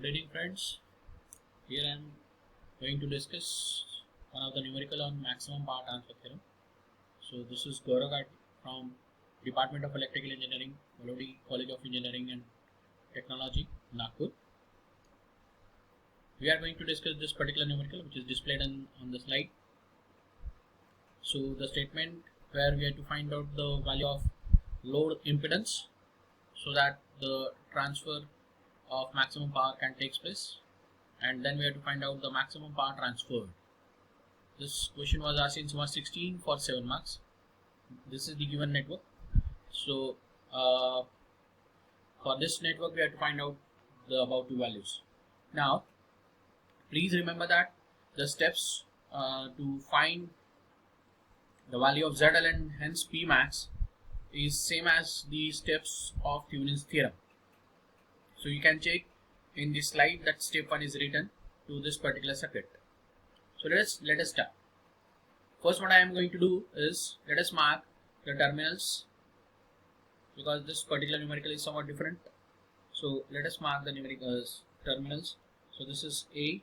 Good evening, friends. Here I am going to discuss one of the numerical on maximum power transfer theorem. So this is Gaurav Gatti from Department of Electrical Engineering, Malodi College of Engineering and Technology, Nagpur. We are going to discuss this particular numerical which is displayed on the slide. So the statement where we have to find out the value of load impedance so that the transfer of maximum power can take place, and then we have to find out the maximum power transferred. This question was asked in Summer 16 for 7 marks. This is the given network. So for this network we have to find out the above two values. Now please remember that the steps to find the value of ZL and hence P max is same as the steps of Thevenin's theorem. So you can check in the slide that step 1 is written to this particular circuit. So let us start. First, what I am going to do is let us mark the terminals, because this particular numerical is somewhat different. So let us mark the numerical terminals. So this is A,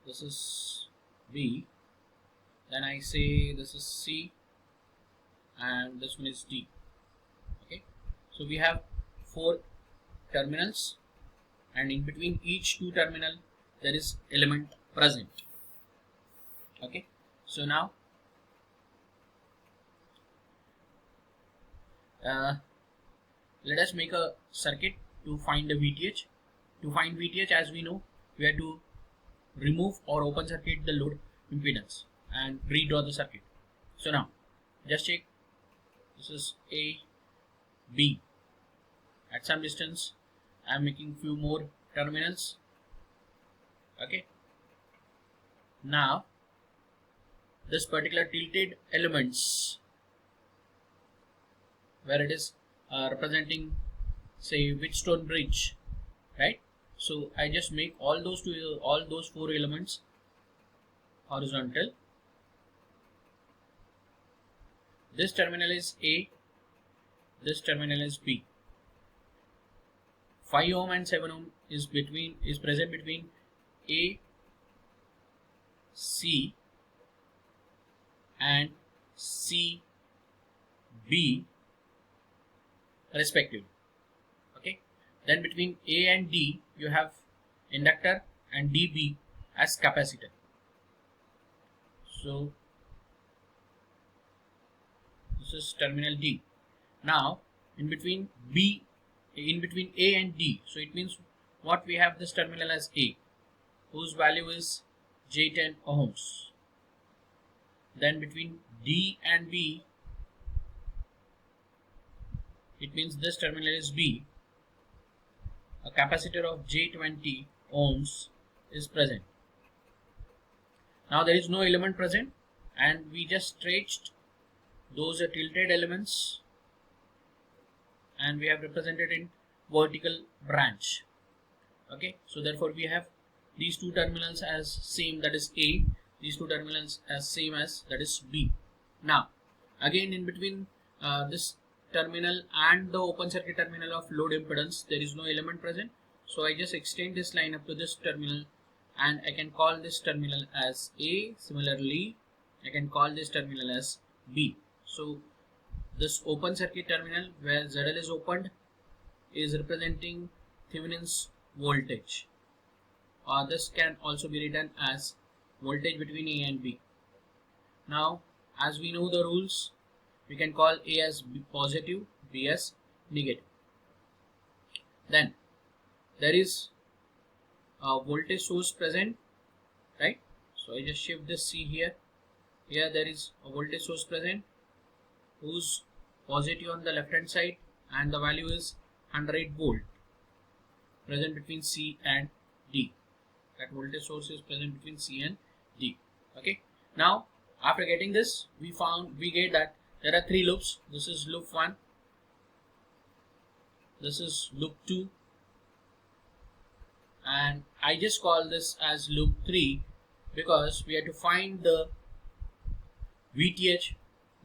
this is B, then I say this is C, and this one is D. Okay, so we have 4 terminals, and in between each two terminal there is element present. Okay, so now let us make a circuit to find the VTH. To find VTH, as we know, we have to remove or open circuit the load impedance and redraw the circuit. So now just check, this is A, B. At some distance I am making few more terminals. Okay, now this particular tilted elements where it is representing say Wheatstone bridge, right? So I just make all those 4 elements horizontal. This terminal is A, this terminal is B. 5 ohm and 7 ohm is present between A, C and C, B respectively. Okay, then between A and D you have inductor and DB as capacitor. So this is terminal D. Now in between A and D, so it means what we have this terminal as A, whose value is J10 ohms. Then between D and B, it means this terminal is B, a capacitor of J20 ohms is present. Now there is no element present, and we just stretched those tilted elements and we have represented in vertical branch. Okay, so therefore we have these two terminals as same, that is A, these two terminals as same as, that is B. Now again in between this terminal and the open circuit terminal of load impedance there is no element present, so I just extend this line up to this terminal and I can call this terminal as A. Similarly I can call this terminal as B. So this open circuit terminal where ZL is opened is representing Thevenin's voltage, or this can also be written as voltage between A and B. Now as we know the rules, we can call A as positive, B as negative. Then there is a voltage source present, right? So I just shift this C here. Here there is a voltage source present whose positive on the left hand side, and the value is 100 volt present between C and D. That voltage source is present between C and D. Okay, now after getting this, we get that there are 3 loops. This is loop 1, this is loop 2, and I just call this as loop 3 because we have to find the VTH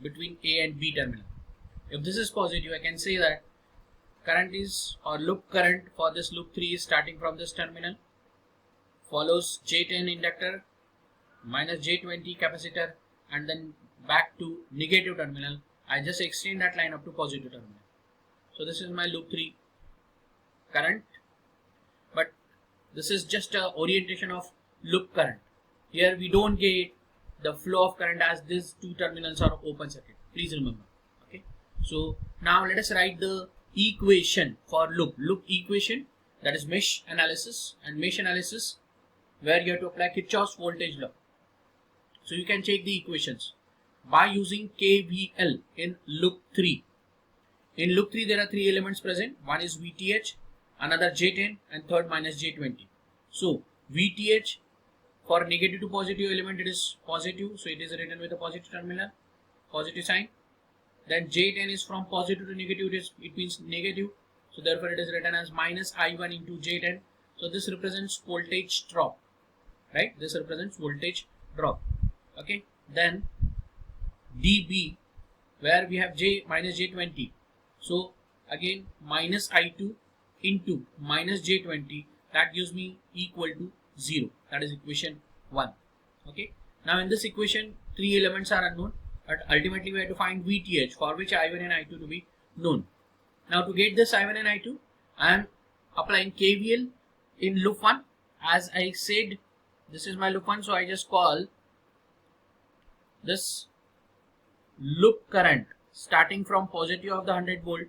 between A and B terminal. If this is positive, I can say that current is, or loop current for this loop 3 is starting from this terminal, follows J10 inductor minus J20 capacitor, and then back to negative terminal. I just extend that line up to positive terminal. So this is my loop 3 current, but this is just a orientation of loop current. Here we don't get the flow of current as these two terminals are open circuit. Please remember. Okay. So now let us write the equation for loop equation, that is mesh analysis, and mesh analysis where you have to apply Kirchhoff's voltage law. So you can check the equations by using KVL in loop 3. In loop 3 there are three elements present. One is VTH, another J10, and third minus J20. So VTH, for negative to positive element it is positive, so it is written with a positive terminal, positive sign. Then J10 is from positive to negative, it means negative, so therefore it is written as minus I1 into J10. So this represents voltage drop, right? This represents voltage drop. Okay. Then dB, where we have J minus J20, so again minus I2 into minus J20, that gives me equal to 0. That is equation 1. Okay. Now in this equation three elements are unknown, but ultimately we have to find VTH, for which I1 and I2 to be known. Now to get this I1 and I2, I am applying KVL in loop 1. As I said, this is my loop 1, so I just call this loop current starting from positive of the 100 volt,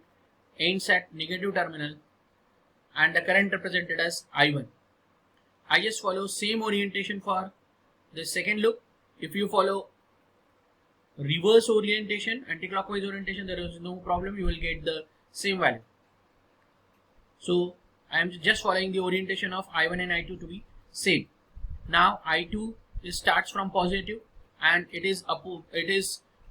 ends at negative terminal, and the current represented as I1. I just follow same orientation for the second loop. If you follow reverse orientation, anti-clockwise orientation, there is no problem, you will get the same value. So I am just following the orientation of I1 and I2 to be same. Now I2 starts from positive, and it is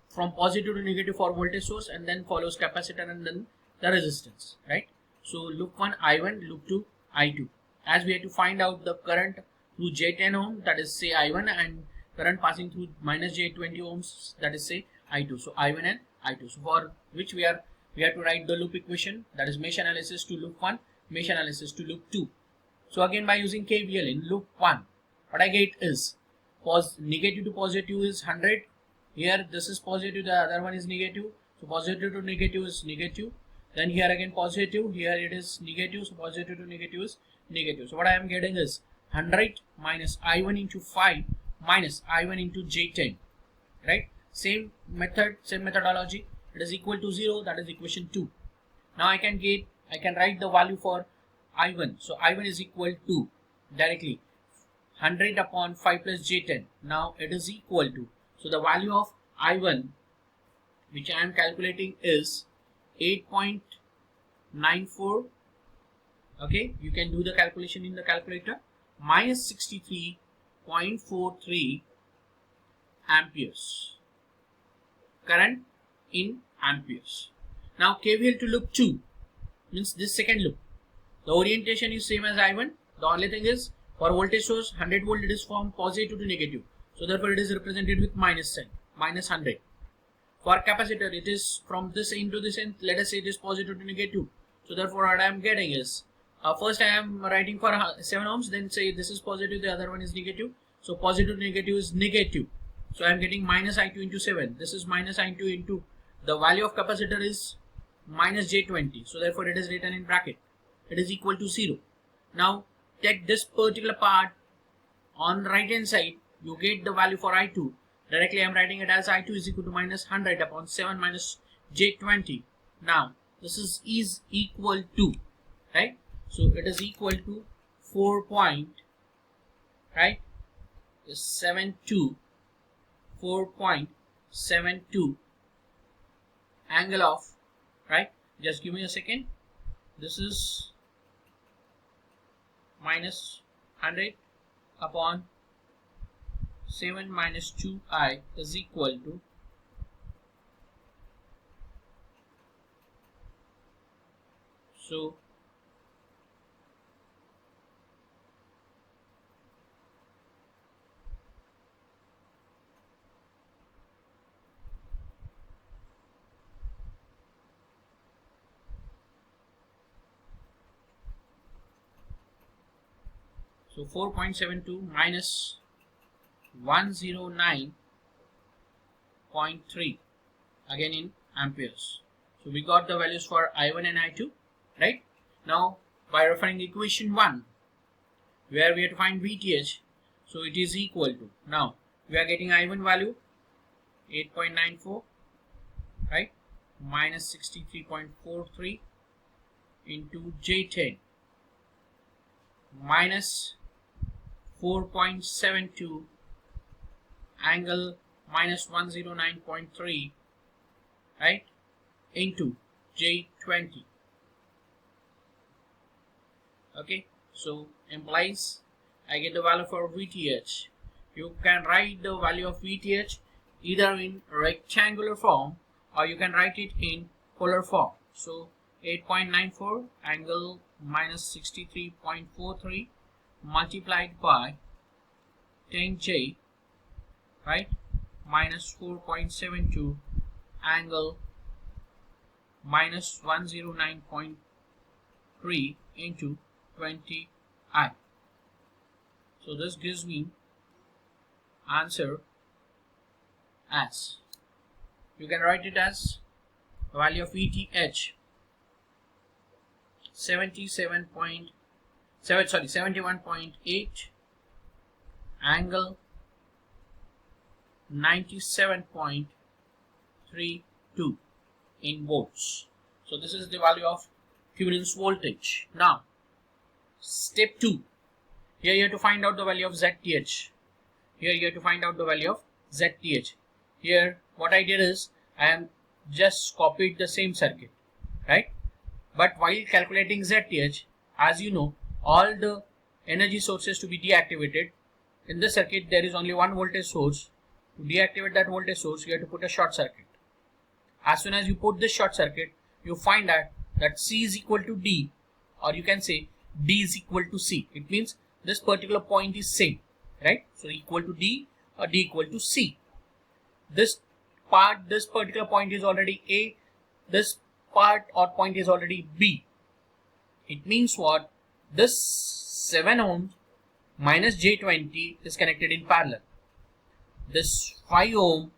from positive to negative for voltage source, and then follows capacitor and then the resistance, right? So loop 1 I1, loop 2 I2. As we have to find out the current through J10 ohm, that is say I1, and current passing through minus J20 ohms, that is say I2. So I1 and I2. So for which we have to write the loop equation, that is mesh analysis to loop 1, mesh analysis to loop 2. So again by using KVL in loop 1, what I get is negative to positive is 100. Here this is positive, the other one is negative. So positive to negative is negative. Then here again positive, here it is negative. So positive to negative is negative. So what I am getting is 100 minus I1 into 5 minus I1 into J10, right? Same method, same methodology. It is equal to 0. That is equation 2. Now I can write the value for I1. So I1 is equal to directly 100 upon 5 plus J10. Now it is equal to, so the value of I1 which I am calculating is 8.94. okay, you can do the calculation in the calculator, minus 63.43 amperes, current in amperes. Now KVL to loop 2 means this second loop, the orientation is same as I1. The only thing is for voltage source 100 volt, it is from positive to negative, so therefore it is represented with minus sign, minus 100. For capacitor it is from this end to this end, let us say it is positive to negative, so therefore what I am getting is first I am writing for 7 ohms, then say this is positive, the other one is negative, so positive to negative is negative, so I am getting minus I2 into 7. This is minus I2 into the value of capacitor is minus J20, so therefore it is written in bracket, it is equal to 0. Now take this particular part on right hand side, you get the value for I2. Directly I am writing it as I2 is equal to minus 100 upon 7 minus J20. Now this is equal to, right? So it is equal to 4 point, right? 4.72 angle of, right? Just give me a second. This is minus 100 upon 7 minus 2i is equal to, so So 4.72 minus 109.3, again in amperes. So we got the values for I1 and I2, right? Now by referring equation 1, where we have to find VTH, so it is equal to, now we are getting I1 value 8.94, right, minus 63.43 into J10 minus 4.72 angle minus 109.3, right, into J20. Okay, so implies I get the value for VTH. You can write the value of VTH either in rectangular form or you can write it in polar form. So 8.94 angle minus 63.43 multiplied by 10J, right, minus 4.72 angle minus 109.3 into 20I. So this gives me answer as, you can write it as value of VTH 71.8 angle 97.32 in volts. So this is the value of Thevenin's voltage. Now step 2, here you have to find out the value of ZTH. Here you have to find out the value of ZTH. Here what I did is I am just copied the same circuit, right? But while calculating ZTH, as you know, all the energy sources to be deactivated. In this circuit there is only one voltage source. To deactivate that voltage source, you have to put a short circuit. As soon as you put this short circuit, you find out that C is equal to D, or you can say D is equal to C. It means this particular point is same, right? So equal to D or D equal to C. This particular point is already A. This part or point is already B. It means what? This 7 ohms minus J20 is connected in parallel. This 5 ohm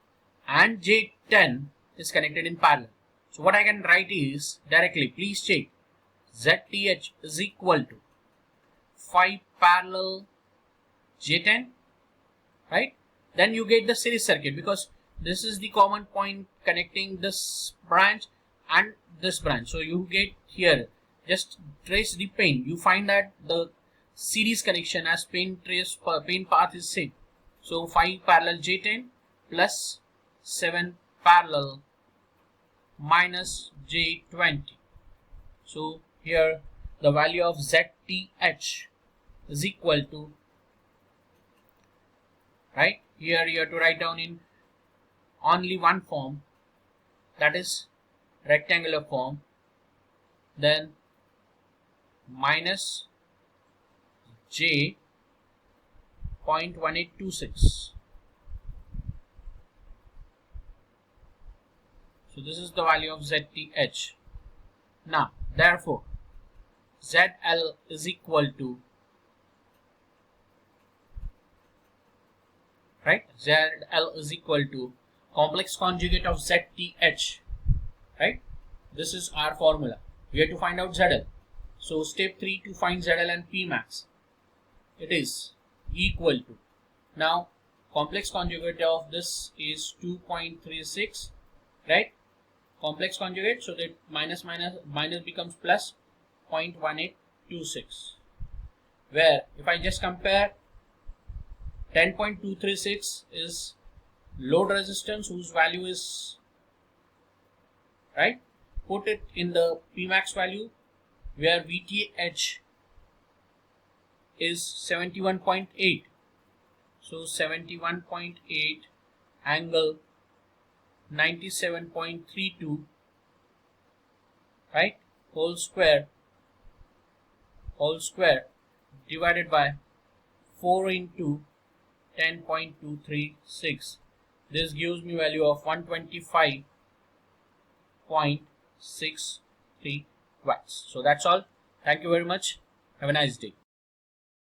and J10 is connected in parallel. So what I can write is directly, please check, ZTH is equal to 5 parallel J10, right? Then you get the series circuit, because this is the common point connecting this branch and this branch. So you get here, just trace the pain. You find that the series connection as pain path is same. So 5 parallel J10 plus 7 parallel minus J20. So here the value of ZTH is equal to, right, here you have to write down in only one form, that is rectangular form, then minus J 0.1826. So this is the value of ZTH. Now therefore ZL is equal to, right, ZL is equal to complex conjugate of ZTH, right? This is our formula. We have to find out ZL. So step 3 to find ZL and Pmax, it is equal to, now complex conjugate of this is 2.36, right? Complex conjugate, so that minus becomes plus 0.1826, where if I just compare 10.236 is load resistance whose value is, right, put it in the Pmax value, where VTH is 71.8. So 71.8 angle 97.32, right, whole square divided by 4 into 10.236. This gives me value of 125.63 watts. So that's all. Thank you very much. Have a nice day.